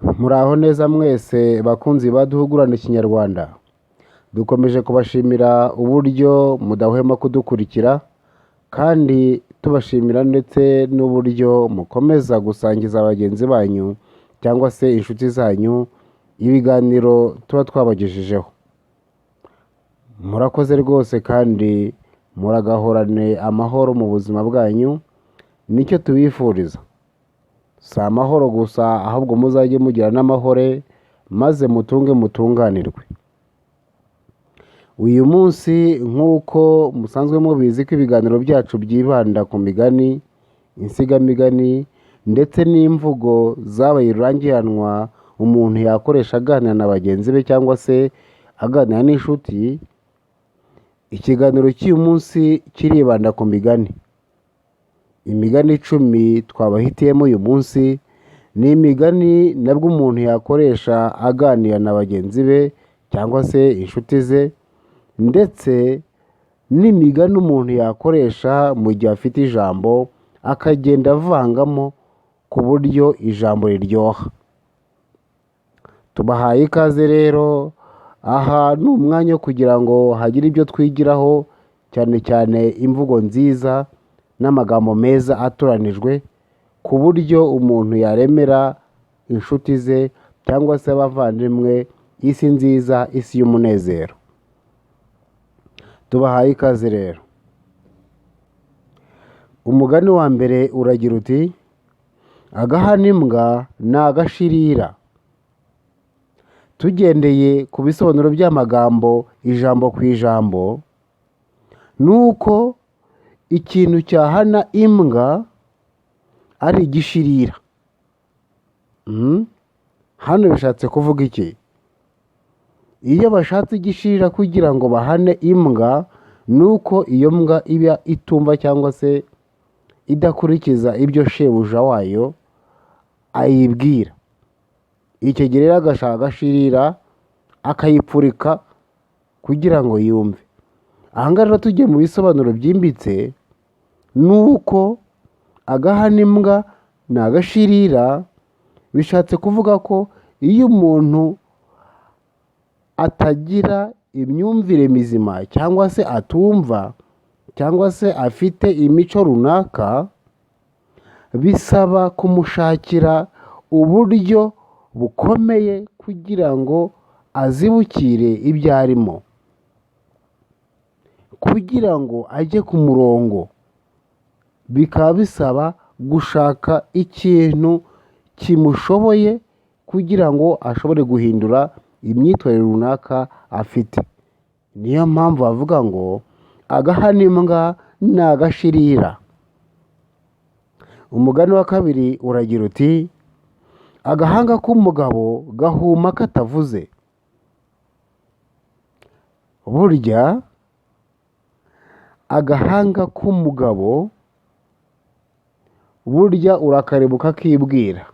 Muraho neza mwese bakunzi ba Duhugurane-Ikinyarwanda. Dukomeje kubashimira uburyo mudahwema kudukurikira kandi tubashimira ndetse n'uburyo mukomeza gusangiza bagenzi banyu cyangwa se inshuti zanyu ibiganiro tuba twabagejejeho. Murakoze rwose kandi muragahorane amahoro mu buzima bwanyu, nicyo tubifuriza. Si amahoro gusa ahubwo muzajye mugira n'amahore maze mutunge mutunganirwe. Uyu munsi nk'uko musanzwe mubizi ko ibiganiro byacu byibanda ku migani, insigamigani ndetse n'imvugo zabaye rurangiranwa umuntu yakoresha aganira na bagenzi be cyangwa se aganira n'inshuti. Ikiganiro cy'uyu munsi kiribanda ku migani. Imigani 10 twabahitiyemo uyu munsi ni imigani nabwo umuntu yakoresha aganira na bagenzi be cyangwa se inshuti ze, ndetse n'imigani umuntu yakoresha mu gihe afite ijambo akagenda avangamo ku buryo ijambo riryoha. Tubahaye ikaze rero, aha ni umwanya wo kugira ngo hagire ibyo twigiraho, cyane cyane imvugo nziza n'amagambo meza atoranijwe ku buryo umuntu yaremera inshuti ze cyangwa se abavandimwe isi nziza, isi y'umunezero. Tubahaye ikaze rero. Umugani wa mbere uragira uti: agahana imbwa ni agashirira. Tugendeye ku bisobanuro by'amagambo ijambo ku ijambo, ni uko ikintu cyahana imbwa ari igishirira. Hano bishatse kuvuga iki? Iyo bashatse igishirira kugira ngo bahane imbwa, ni uko iyo mbwa iba itumva cyangwa se idakurikiza ibyo shebuja wayo ayibwira. Icyo gihe rero agashaka agashirira akayipfurika kugira ngo yumve. Aha ngaha rero tugiye mu bisobanuro byimbitse, ni uko agahana imbwa ni agashirira bishatse kuvuga ko iyo umuntu atagira imyumvire mizima cyangwa se atumva cyangwa se afite imico runaka, bisaba kumushakira uburyo bukomeye kugira ngo azibukire ibyo arimo, kugira ngo ajye ku murongo. Bikaba bisaba gushaka ikintu kimushoboye kugira ngo ashobore guhindura imyitwarire runaka afite. Niyo mpamvu bavuga ngo agahana imbwa ni agashirira. Umugani wa kabiri uragira uti: agahanga k'umugabo gahuma katavuze. Burya agahanga k'umugabo burya urakareba ukakibwira.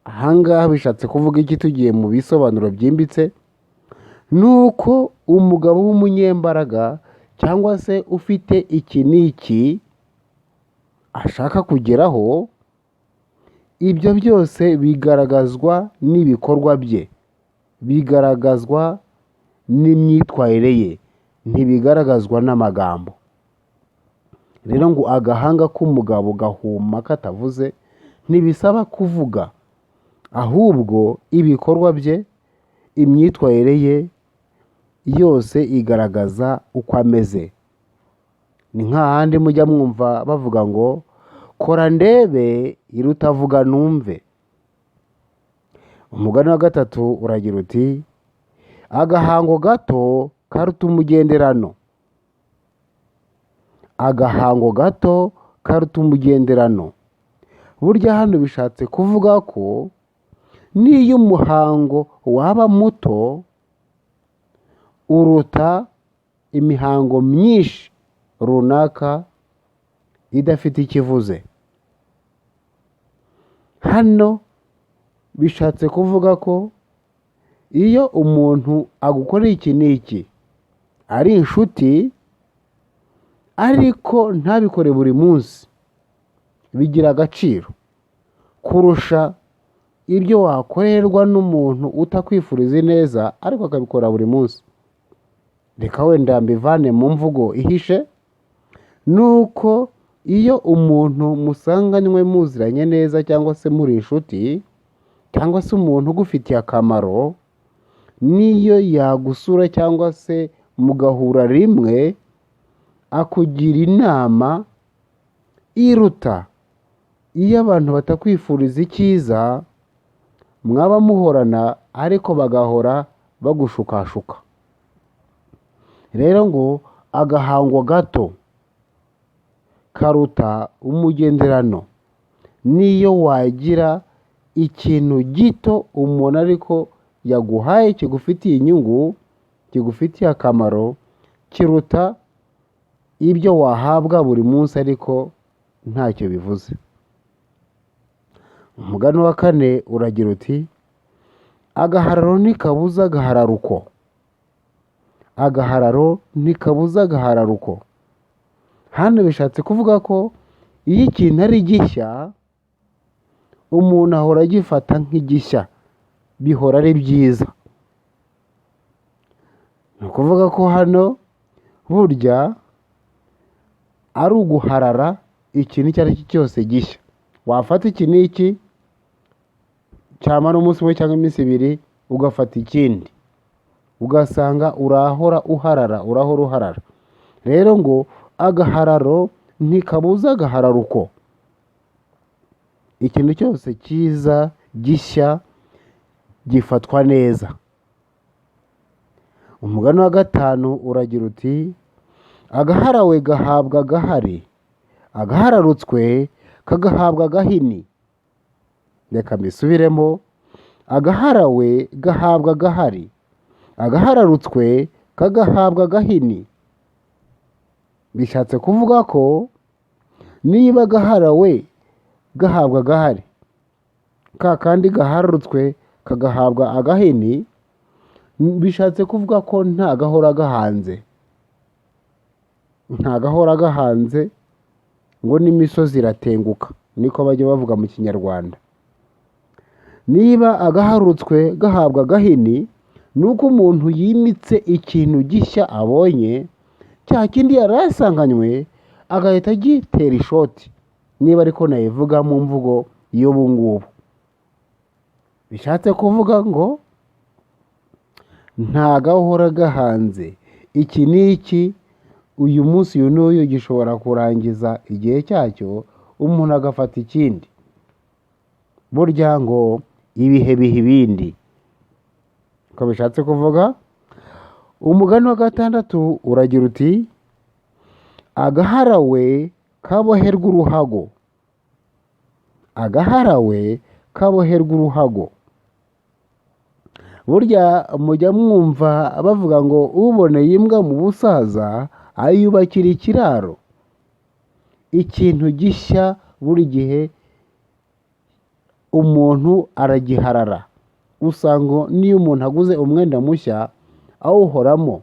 Aha ngaha bishatse kuvuga iki? Tugiye mu bisobanuro byimbitse, ni uko umugabo w'umunyembaraga cyangwa se ufite iki n'iki ashaka kugeraho, ibyo byose bigaragazwa n'ibikorwa bye, bigaragazwa n'imyitwarire ye, ntibigaragazwa n'amagambo. Rero ngo agahanga k'umugabo gahuma katavuze ntibisaba kuvuga, ahubwo ibikorwa bye, imyitwarire ye yose igaragaza uko ameze. Ni nk'ahandi mujya mwumva bavuga ngo kora ndebe iruta vuga numve. Umugani wa gatatu uragira uti: agahango gato karuta umugenderano. Agahango gato karuta umugenderano. Burya hano bishatse kuvuga ko n'iyo umuhango waba muto, uruta imihango myinshi runaka idafite ikivuze. Hano bishatse kuvuga ko iyo umuntu agukoreye iki n'iki ari inshuti, ariko ntabikore buri munsi, bigira agaciro kurusha ibyo wakorerwa n'umuntu utakwifuriza neza ariko akabikora buri munsi. Reka wenda mbivane mu mvugo ihishe, nuko iyo umuntu musanganywe muziranye neza cyangwa se muri inshuti cyangwa se umuntu ugufitiye akamaro, niyo yagusura cyangwa se mugahura rimwe, akugira inama iruta iyo abantu batakwifuriza icyiza, mwaba muhorana ariko bagahora bagushukashuka. Rero ngo agahango gato karuta umugenderano. Niyo wagira ikintu gito umuntu ariko yaguhaye kigufitiye inyungu, kigufitiye akamaro, kiruta ibyo wahabwa buri munsi ariko ntacyo bivuze. Umugani wa 4 uragira uti agahararo ntikabuza agahararuko. Agahararo ntikabuza agahararuko. Hano bishatse kuvuga ko iyo ikintu ari gishya, umuntu ahora agifata nk'igishya, bihora ari byiza. Ni ukuvuga ko hano burya ari uguharara ikintu icyo ari cyo cyose gishya. Wafata iki n'iki cyamara umunsi umwe cyangwa iminsi 2 ugafata ikindi, ugasanga urahora uharara. Rero ngo agahararo ntikabuza agahararuko. Ikintu cyose cyiza gishya gifatwa neza. Umugani wa 5 uragira uti agaharawe gahabwa agahari, agahararutswe kagahabwa agahini. Reka mbisubiremo, agaharawe gahabwa agahari, agahararutswe kagahabwa agahini. Bishatse kuvuga ko niba agaharawe gahabwa agahari, ka kandi gahararutswe kagahabwa agahini, bishatse kuvuga ko nta gahora gahanze. Nta gahora gahanze ngo n'imisozi iratenguka, niko bajya bavuga mu Kinyarwanda. Niba agaharutswe gahabwa agahini, nuko umuntu yimitse ikintu gishya abonye, cya kindi yari asanganywe agahita agitera ishoti, niba ariko nayivuga mu mvugo y'ubu ngubu. Bishatse kuvuga ngo nta gahora gahanze. Iki n'iki, uyu munsi uyu n'uyu gishobora kurangiza igihe cyacyo, umuntu agafata ikindi. Burya ngo ibihe biha ibindi, ko bishatse kuvuga. Umugani wa 6 uragira uti agaharawe kaboherwa uruhago. Agaharawe kaboherwa uruhago. Burya mujya mwumva bavuga ngo uboneye imbwa mu busaza ayubakira ikiraro. Ikintu gishya buri gihe umuntu aragiharara. Usanga niyo umuntu aguze umwenda mushya awuhoramo.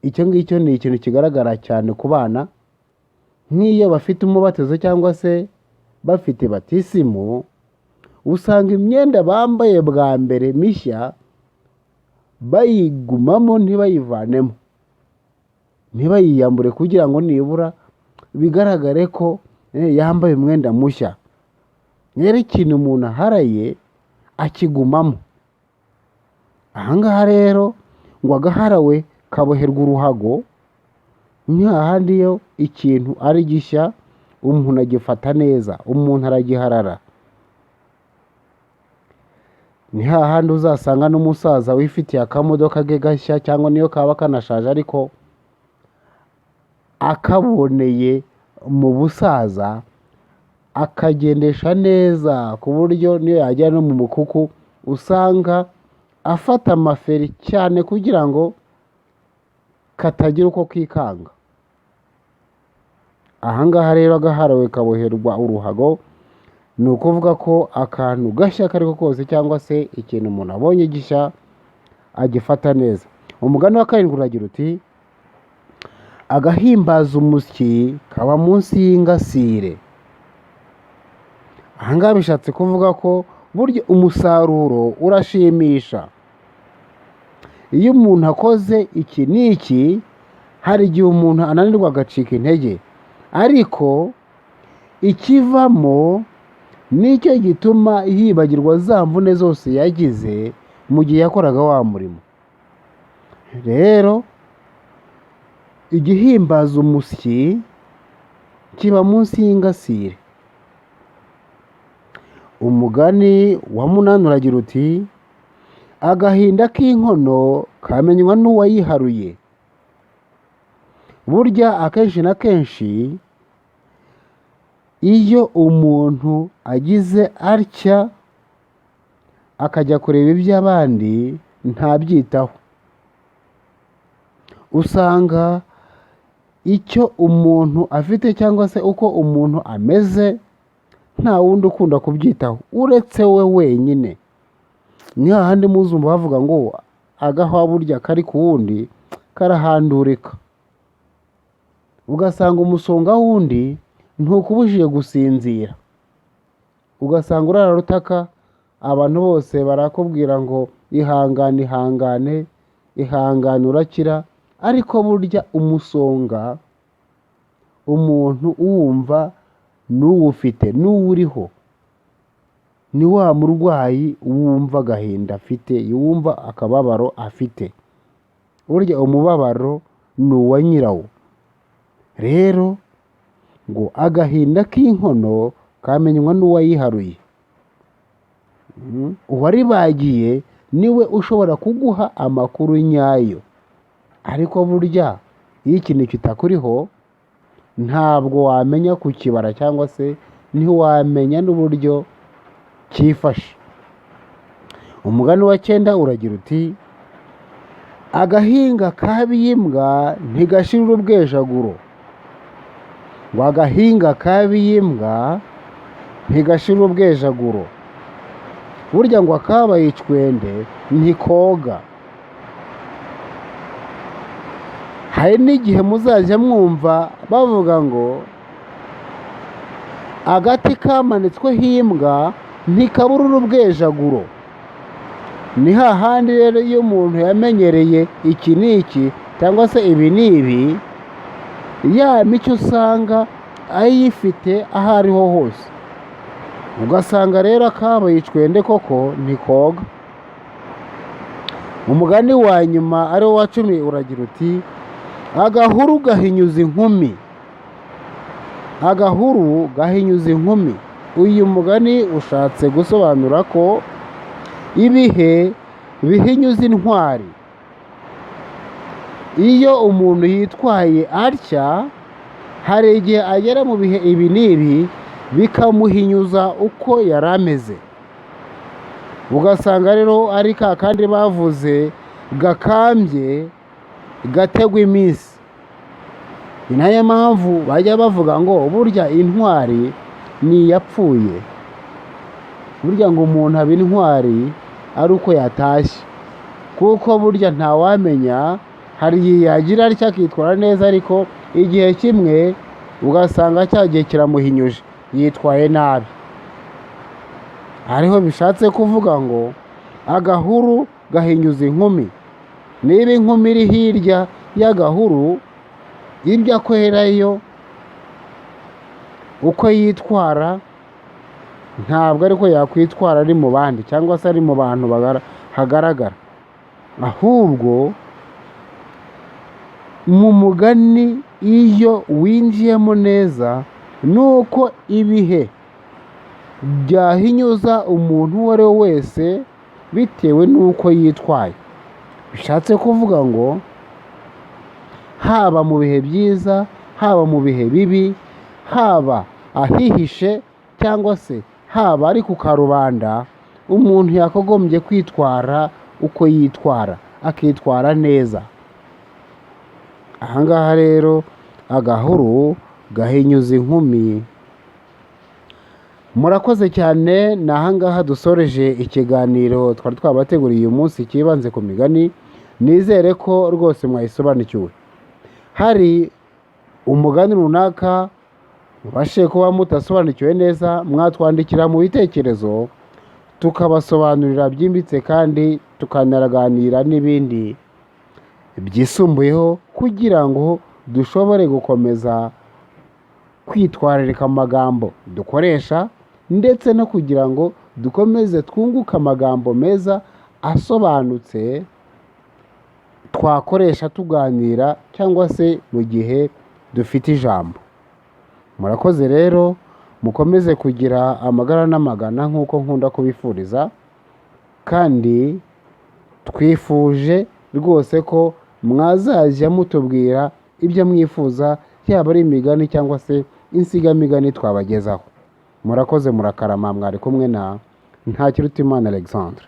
Icyo ngicyo ni ikintu kigaragara cyane ku bana, nk'iyo bafite umubatizo cyangwa se bafite batisimu, usanga imyenda bambaye bwa mbere mishya bayigumamo ntibayivanemo, ntibayiyambure kugira ngo nibura bigaragare ko yambaye umwenda mushya. Rero ikintu umuntu aharaye akigumamo. Ahangaha rero ngo agaharawe kaboherwa uruhago, ni hahandi iyo ikintu ari gishya umuntu agifata neza, umuntu aragiharara. Ni hahandi uzasanga n'umusaza wifitiye akamodoka ke gashya, cyangwa niyo kaba kanashaje ariko akaboneye mu busaza, akagendesha neza ku buryo niyo yajya no mu mukuku usanga afata amaferi cyane kugira ngo katagira uko kikanga. Ahangaha rero agaharawe kaboherwa uruhago, ni ukuvuga ko akantu gashya kariko kose cyangwa se ikintu umuntu abonye gishya agifata neza. Umugani wa 7 uragira uti agahimbaza umusyi kaba munsi y'ingasire. aha ngaha bishatse kuvuga ko burya umusaruro urashimisha. Iyo umuntu akoze iki n'iki, hari igihe umuntu ananirwa agacika intege, ariko ikivamo nicyo gituma yibagirwa za mvune zose yagize mu gihe yakoraga wa murimo. Rero igihimbaza umusyi kiba munsi y'ingasire. Umugani wa munani uragira uti agahinda k'inkono kamenywa n'uwayiharuye. Burya akenshi na kenshi iyo umuntu agize atya akajya kureba iby'abandi ntabyitaho, usanga icyo umuntu afite cyangwa se uko umuntu ameze nta wundi ukunda kubyitaho uretse we wenyine. Ni hahandi muzumva bavuga ngo agahwa burya kari ku wundi karahandurika. Ugasanga umusonga wundi ntukubujije gusinzira, ugasanga urararutaka, abantu bose barakubwira ngo ihangane ihangane ihangane urakira, ariko burya umusonga umuntu uwumva n'uwufite n'uwuriho, ni wa murwayi wumva agahinda afite, yumva akababaro afite. Burya umubabaro ni uwa nyirawo. Rero ngo agahinda k'inkono kamenywa n'uwayiharuye. Uwaribagiye niwe ushobora kuguha amakuru nyayo, ariko burya iyo ikintu kitakuriho ntabwo wamenya kukibara cyangwa se ntiwamenya n'uburyo cyifashe. Umugani wa 9 uragira uti agahinga kabiye imbwa ntigashirira ubwejaguro. Ngo agahinga kabiye imbwa ntigashirira ubwejaguro. Burya ngo akabaye icwende ntikoga. Hari n'igihe muzajya mwumva bavuga ngo agati kamanitsweho imbwa ntikaburura ubwejaguro. Ni hahandi rero iyo umuntu yamenyereye iki n'iki cyangwa se ibi n'ibi, ya mico usanga ayifite aho ariho hose, ugasanga rero akabaye icwende koko ntikoga. Umugani wa nyuma ari wo wa 10 uragira uti agahuru gahinyuza inkumi. Agahuru gahinyuza inkumi. Uyu mugani ushatse gusobanura ko ibihe bihinyuza intwari. Iyo umuntu yitwaye atya, hari igihe agera mu bihe ibi n'ibi bikamuhinyuza uko yari ameze. Ugasanga rero ari ka kandi bavuze gakambye gategwa iminsi. Ni nayo mpamvu bajya bavuga ngo burya intwari ni iyapfuye. Burya ngo umuntu aba intwari ari uko yatashye, kuko burya ntawamenya, hari igihe yagira atya akitwara neza, ariko igihe kimwe ugasanga cya gihe kiramuhinyuje, yitwaye nabi. Hariho bishatse kuvuga ngo agahuru gahinyuza inkumi. Niba inkumi iri hirya y'agahuru, ibyo akwerayo uko yitwara ntabwo ariko yakwitwara ari mu bandi cyangwa se ari mu bantu hagaragara. Ahubwo mu mugani iyo winjiyemo neza, nuko ibihe byahinyuza umuntu uwo ari we wese bitewe n'uko yitwaye. Bishatse kuvuga ngo haba mu bihe byiza, haba mu bihe bibi, haba ahihishe cyangwa se haba ari ku karubanda, umuntu yakagombye kwitwara uko yitwara, akitwara neza. Aha ngaha rero agahuru gahinyuza inkumi. Murakoze cyane. Ni aha ngaha dusoreje ikiganiro twari twabateguriye uyu munsi kibanze ku migani. Nizere ko rwose mwayisobanukiwe. Hari umugani runaka mubashe kuba mutasobanukiwe neza mwatwandikira mu bitekerezo tukabasobanurira byimbitse kandi tukanaganira n'ibindi byisumbuyeho kugira ngo dushobore gukomeza kwitwararika amagambo dukoresha ndetse no kugira ngo dukomeze twunguke amagambo meza asobanutse twakoresha tuganira cyangwa se mu gihe dufite ijambo. Murakoze rero, mukomeze kugira amagara n'amagana nk'uko nkunda kubifuriza, kandi twifuje rwose ko mwazajya mutubwira ibyo mwifuza, yaba ari imigani cyangwa se insigamigani twabagezaho. Murakoze, murakarama. Mwari kumwe na Ntakirutimana Alexandre.